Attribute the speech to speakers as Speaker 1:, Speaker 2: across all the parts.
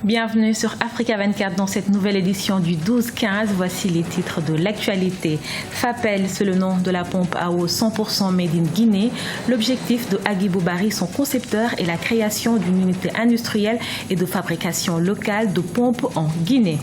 Speaker 1: Bienvenue sur Africa 24 dans cette nouvelle édition du 12-15. Voici les titres de l'actualité. FAPEL, c'est le nom de la pompe à eau 100% made in Guinée. L'objectif de Agibou Barry, son concepteur, est la création d'une unité industrielle et de fabrication locale de pompes en Guinée.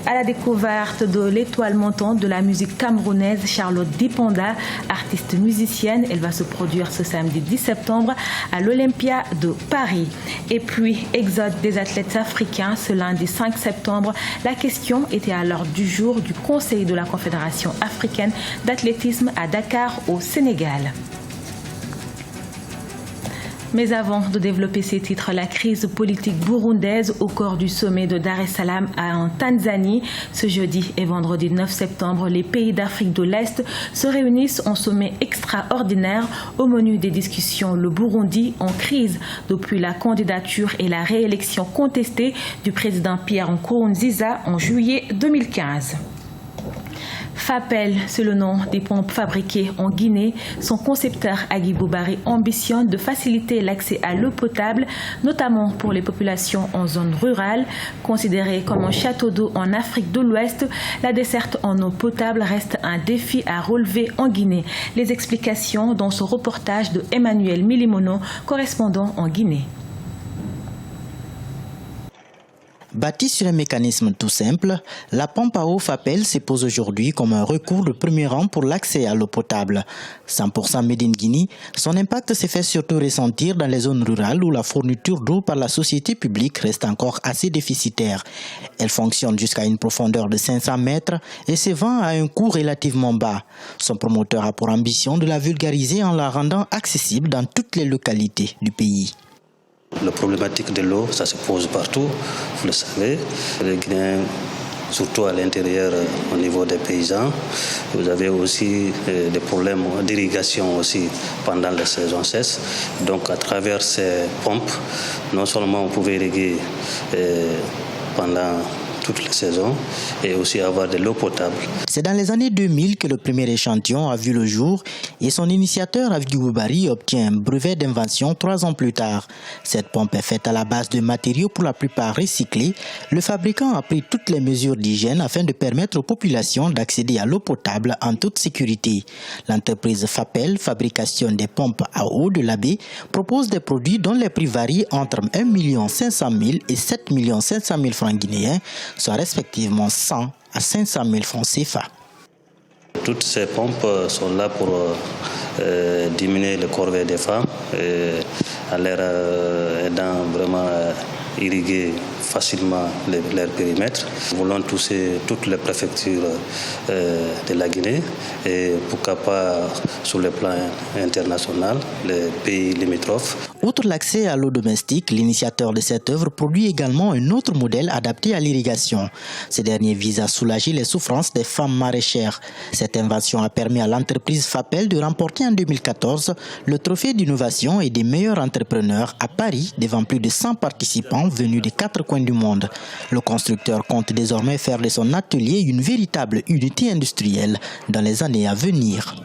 Speaker 1: À la découverte de l'étoile montante de la musique camerounaise, Charlotte Dipanda, artiste musicienne, elle va se produire ce samedi 10 septembre à l'Olympia de Paris. Et puis, exode des athlètes africains. Ce lundi 5 septembre, la question était à l'ordre du jour du Conseil de la Confédération africaine d'athlétisme à Dakar, au Sénégal. Mais avant de développer ces titres, la crise politique burundaise au cœur du sommet de Dar es Salaam en Tanzanie. Ce jeudi et vendredi 9 septembre, les pays d'Afrique de l'Est se réunissent en sommet extraordinaire. Au menu des discussions, le Burundi en crise depuis la candidature et la réélection contestée du président Pierre Nkurunziza en juillet 2015. FAPEL, c'est le nom des pompes fabriquées en Guinée. Son concepteur Agibou Barry ambitionne de faciliter l'accès à l'eau potable, notamment pour les populations en zone rurale. Considérée comme un château d'eau en Afrique de l'Ouest, la desserte en eau potable reste un défi à relever en Guinée. Les explications dans ce reportage de Emmanuel Milimono, correspondant en Guinée.
Speaker 2: Bâtie sur un mécanisme tout simple, la pompe à eau FAPEL se pose aujourd'hui comme un recours de premier rang pour l'accès à l'eau potable. 100% made in Guinée, son impact se fait surtout ressentir dans les zones rurales où la fourniture d'eau par la société publique reste encore assez déficitaire. Elle fonctionne jusqu'à une profondeur de 500 mètres et se vend à un coût relativement bas. Son promoteur a pour ambition de la vulgariser en la rendant accessible dans toutes les localités du pays.
Speaker 3: La problématique de l'eau, ça se pose partout, vous le savez. Les Guinéens, surtout à l'intérieur, au niveau des paysans. Vous avez aussi des problèmes d'irrigation aussi pendant la saison sèche. Donc à travers ces pompes, non seulement on pouvait irriguer pendant toute la saison et aussi avoir de l'eau potable.
Speaker 2: C'est dans les années 2000 que le premier échantillon a vu le jour et son initiateur Agibou Barry obtient un brevet d'invention 3 ans plus tard. Cette pompe est faite à la base de matériaux pour la plupart recyclés. Le fabricant a pris toutes les mesures d'hygiène afin de permettre aux populations d'accéder à l'eau potable en toute sécurité. L'entreprise FAPEL, fabrication des pompes à eau de l'Abbé, propose des produits dont les prix varient entre 1 500 000 et 7 500 000 francs guinéens, soit respectivement 100 à 500 000 francs CFA.
Speaker 3: Toutes ces pompes sont là pour diminuer le corvée des femmes en leur aidant vraiment à irriguer facilement leur périmètre. Nous voulons toucher toutes les préfectures de la Guinée et pourquoi pas sur le plan international, les pays limitrophes.
Speaker 2: Outre l'accès à l'eau domestique, l'initiateur de cette œuvre produit également un autre modèle adapté à l'irrigation. Ce dernier vise à soulager les souffrances des femmes maraîchères. Cette invention a permis à l'entreprise FAPEL de remporter en 2014 le trophée d'innovation et des meilleurs entrepreneurs à Paris devant plus de 100 participants venus des 4 coins du monde. Le constructeur compte désormais faire de son atelier une véritable unité industrielle dans les années à venir.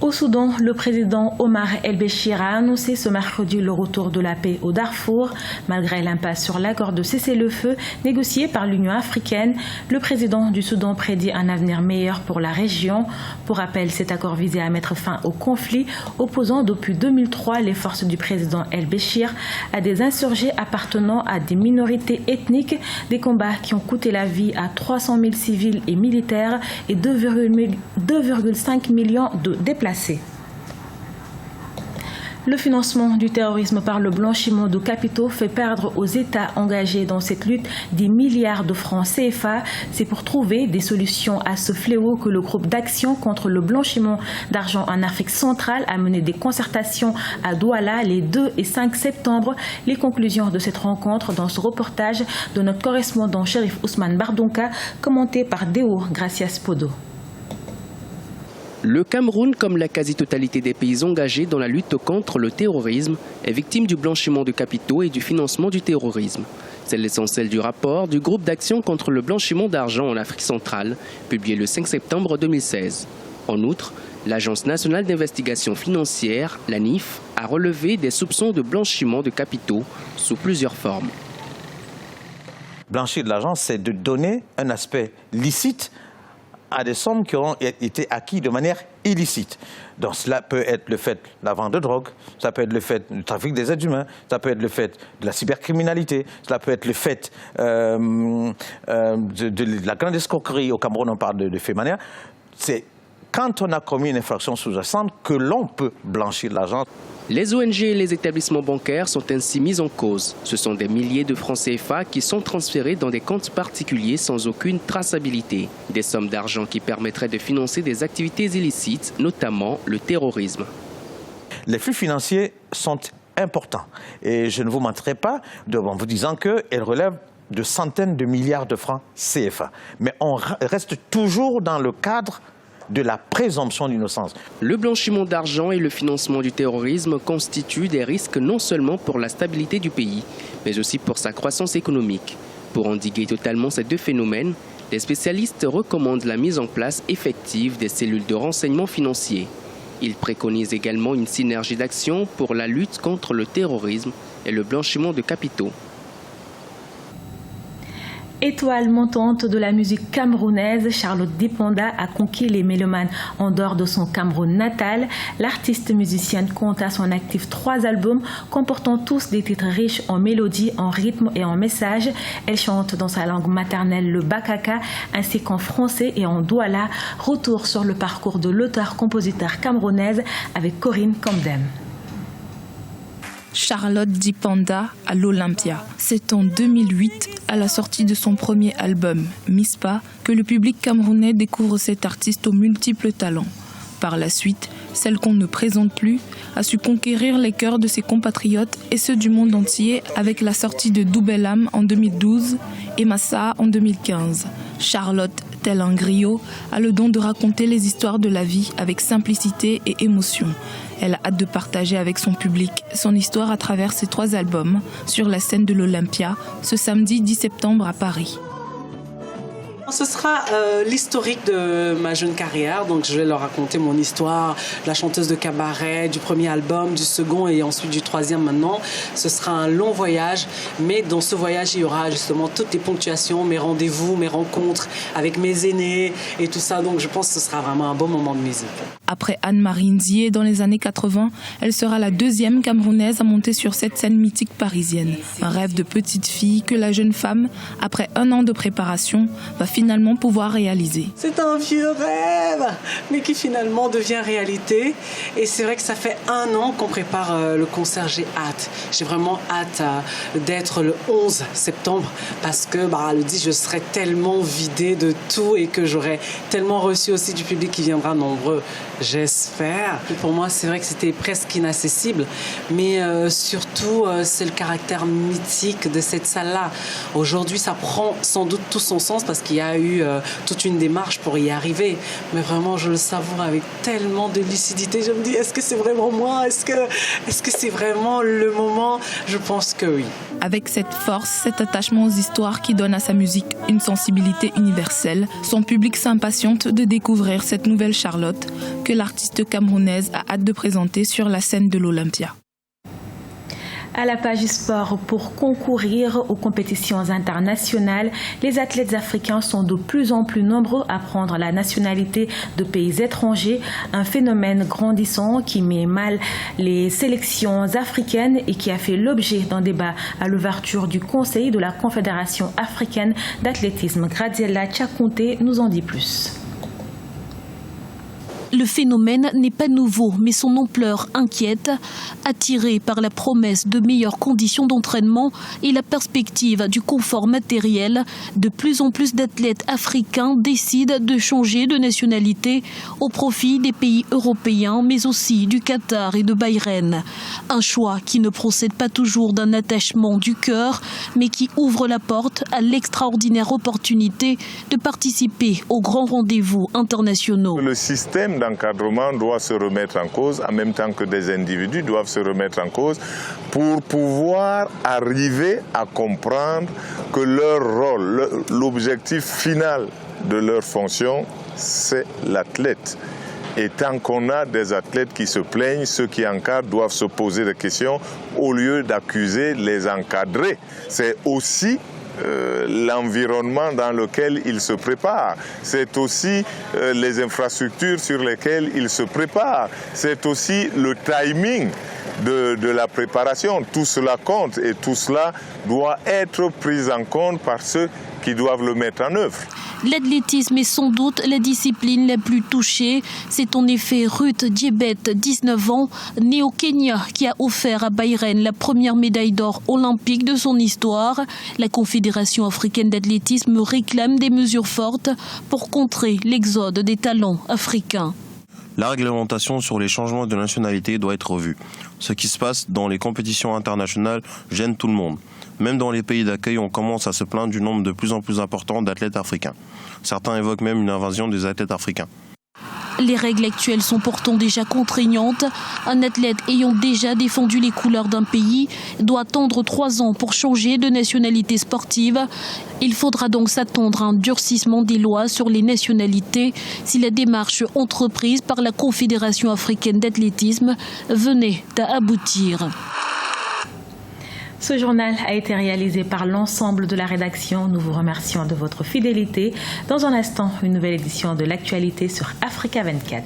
Speaker 1: Au Soudan, le président Omar El-Béchir a annoncé ce mercredi le retour de la paix au Darfour. Malgré l'impasse sur l'accord de cessez-le-feu négocié par l'Union africaine, le président du Soudan prédit un avenir meilleur pour la région. Pour rappel, cet accord visait à mettre fin au conflit opposant depuis 2003 les forces du président El-Béchir à des insurgés appartenant à des minorités ethniques, des combats qui ont coûté la vie à 300 000 civils et militaires et 2,5 millions de déplacés. Le financement du terrorisme par le blanchiment de capitaux fait perdre aux États engagés dans cette lutte des milliards de francs CFA. C'est pour trouver des solutions à ce fléau que le groupe d'action contre le blanchiment d'argent en Afrique centrale a mené des concertations à Douala les 2 et 5 septembre. Les conclusions de cette rencontre dans ce reportage de notre correspondant Chérif Ousmane Bardonka, commenté par Deo Gracias Podo.
Speaker 4: Le Cameroun, comme la quasi-totalité des pays engagés dans la lutte contre le terrorisme, est victime du blanchiment de capitaux et du financement du terrorisme. C'est l'essentiel du rapport du groupe d'action contre le blanchiment d'argent en Afrique centrale, publié le 5 septembre 2016. En outre, L'Agence nationale d'investigation financière, l'ANIF, a relevé des soupçons de blanchiment de capitaux sous plusieurs formes.
Speaker 5: Blanchir de l'argent, c'est de donner un aspect licite à des sommes qui auront été acquises de manière illicite. Donc cela peut être le fait de la vente de drogue, ça peut être le fait du trafic des êtres humains, ça peut être le fait de la cybercriminalité, cela peut être le fait de la grande escroquerie. Au Cameroun, on parle de faits manières. C'est quand on a commis une infraction sous-jacente que l'on peut blanchir de l'argent.
Speaker 4: Les ONG et les établissements bancaires sont ainsi mis en cause. Ce sont des milliers de francs CFA qui sont transférés dans des comptes particuliers sans aucune traçabilité. Des sommes d'argent qui permettraient de financer des activités illicites, notamment le terrorisme.
Speaker 5: Les flux financiers sont importants. Et je ne vous mentirai pas en vous disant qu'ils relèvent de centaines de milliards de francs CFA. Mais on reste toujours dans le cadre de la présomption d'innocence.
Speaker 4: Le blanchiment d'argent et le financement du terrorisme constituent des risques non seulement pour la stabilité du pays, mais aussi pour sa croissance économique. Pour endiguer totalement ces deux phénomènes, les spécialistes recommandent la mise en place effective des cellules de renseignement financier. Ils préconisent également une synergie d'action pour la lutte contre le terrorisme et le blanchiment de capitaux.
Speaker 1: Étoile montante de la musique camerounaise, Charlotte Dipanda a conquis les mélomanes en dehors de son Cameroun natal. L'artiste musicienne compte à son actif 3 albums comportant tous des titres riches en mélodies, en rythme et en messages. Elle chante dans sa langue maternelle le bakaka ainsi qu'en français et en douala. Retour sur le parcours de l'auteur-compositeur camerounaise avec Corinne Camdem.
Speaker 6: Charlotte Dipanda à l'Olympia. C'est en 2008, à la sortie de son premier album, Mispa, que le public camerounais découvre cet artiste aux multiples talents. Par la suite, celle qu'on ne présente plus a su conquérir les cœurs de ses compatriotes et ceux du monde entier avec la sortie de Doubelam en 2012 et Massa en 2015. Charlotte, tel un griot, a le don de raconter les histoires de la vie avec simplicité et émotion. Elle a hâte de partager avec son public son histoire à travers ses 3 albums sur la scène de l'Olympia ce samedi 10 septembre à Paris.
Speaker 7: Ce sera l'historique de ma jeune carrière, donc je vais leur raconter mon histoire, la chanteuse de cabaret, du premier album, du second et ensuite du 3e maintenant. Ce sera un long voyage, mais dans ce voyage il y aura justement toutes les ponctuations, mes rendez-vous, mes rencontres avec mes aînés et tout ça, donc je pense que ce sera vraiment un beau moment de musique.
Speaker 6: Après Anne-Marie Nzié dans les années 80, elle sera la 2e Camerounaise à monter sur cette scène mythique parisienne. Un rêve de petite fille que la jeune femme, après 1 an de préparation, va finalement pouvoir réaliser.
Speaker 7: C'est un vieux rêve, mais qui finalement devient réalité. Et c'est vrai que ça fait 1 an qu'on prépare le concert. J'ai hâte. J'ai vraiment hâte d'être le 11 septembre parce que le 10, je serai tellement vidée de tout et que j'aurai tellement reçu aussi du public qui viendra nombreux. J'espère. Pour moi, c'est vrai que c'était presque inaccessible, mais surtout, c'est le caractère mythique de cette salle-là. Aujourd'hui, ça prend sans doute tout son sens parce qu'il y a eu toute une démarche pour y arriver. Mais vraiment, je le savoure avec tellement de lucidité. Je me dis, est-ce que c'est vraiment moi ? Est-ce que c'est vraiment le moment ? Je pense que oui.
Speaker 6: Avec cette force, cet attachement aux histoires qui donne à sa musique une sensibilité universelle, son public s'impatiente de découvrir cette nouvelle Charlotte que l'artiste camerounaise a hâte de présenter sur la scène de l'Olympia.
Speaker 1: À la page sport, pour concourir aux compétitions internationales, les athlètes africains sont de plus en plus nombreux à prendre la nationalité de pays étrangers, un phénomène grandissant qui met mal les sélections africaines et qui a fait l'objet d'un débat à l'ouverture du Conseil de la Confédération africaine d'athlétisme. Graziella Tchakounté nous en dit plus.
Speaker 8: Le phénomène n'est pas nouveau, mais son ampleur inquiète. Attiré par la promesse de meilleures conditions d'entraînement et la perspective du confort matériel, de plus en plus d'athlètes africains décident de changer de nationalité au profit des pays européens, mais aussi du Qatar et de Bahreïn. Un choix qui ne procède pas toujours d'un attachement du cœur, mais qui ouvre la porte à l'extraordinaire opportunité de participer aux grands rendez-vous internationaux.
Speaker 9: Le système d'encadrement doit se remettre en cause en même temps que des individus doivent se remettre en cause pour pouvoir arriver à comprendre que leur rôle, l'objectif final de leur fonction, c'est l'athlète. Et tant qu'on a des athlètes qui se plaignent, ceux qui encadrent doivent se poser des questions au lieu d'accuser les encadrés. C'est aussi l'environnement dans lequel ils se préparent. C'est aussi les infrastructures sur lesquelles ils se préparent. C'est aussi le timing de la préparation. Tout cela compte et tout cela doit être pris en compte par ceux qui doivent le mettre en œuvre.
Speaker 8: L'athlétisme est sans doute la discipline la plus touchée. C'est en effet Ruth Djebet, 19 ans, née au Kenya, qui a offert à Bahreïn la première médaille d'or olympique de son histoire. La Confédération africaine d'athlétisme réclame des mesures fortes pour contrer l'exode des talents africains.
Speaker 10: La réglementation sur les changements de nationalité doit être revue. Ce qui se passe dans les compétitions internationales gêne tout le monde. Même dans les pays d'accueil, on commence à se plaindre du nombre de plus en plus important d'athlètes africains. Certains évoquent même une invasion des athlètes africains.
Speaker 8: Les règles actuelles sont pourtant déjà contraignantes. Un athlète ayant déjà défendu les couleurs d'un pays doit attendre 3 ans pour changer de nationalité sportive. Il faudra donc s'attendre à un durcissement des lois sur les nationalités si la démarche entreprise par la Confédération africaine d'athlétisme venait à aboutir.
Speaker 1: Ce journal a été réalisé par l'ensemble de la rédaction. Nous vous remercions de votre fidélité. Dans un instant, une nouvelle édition de l'actualité sur Africa 24.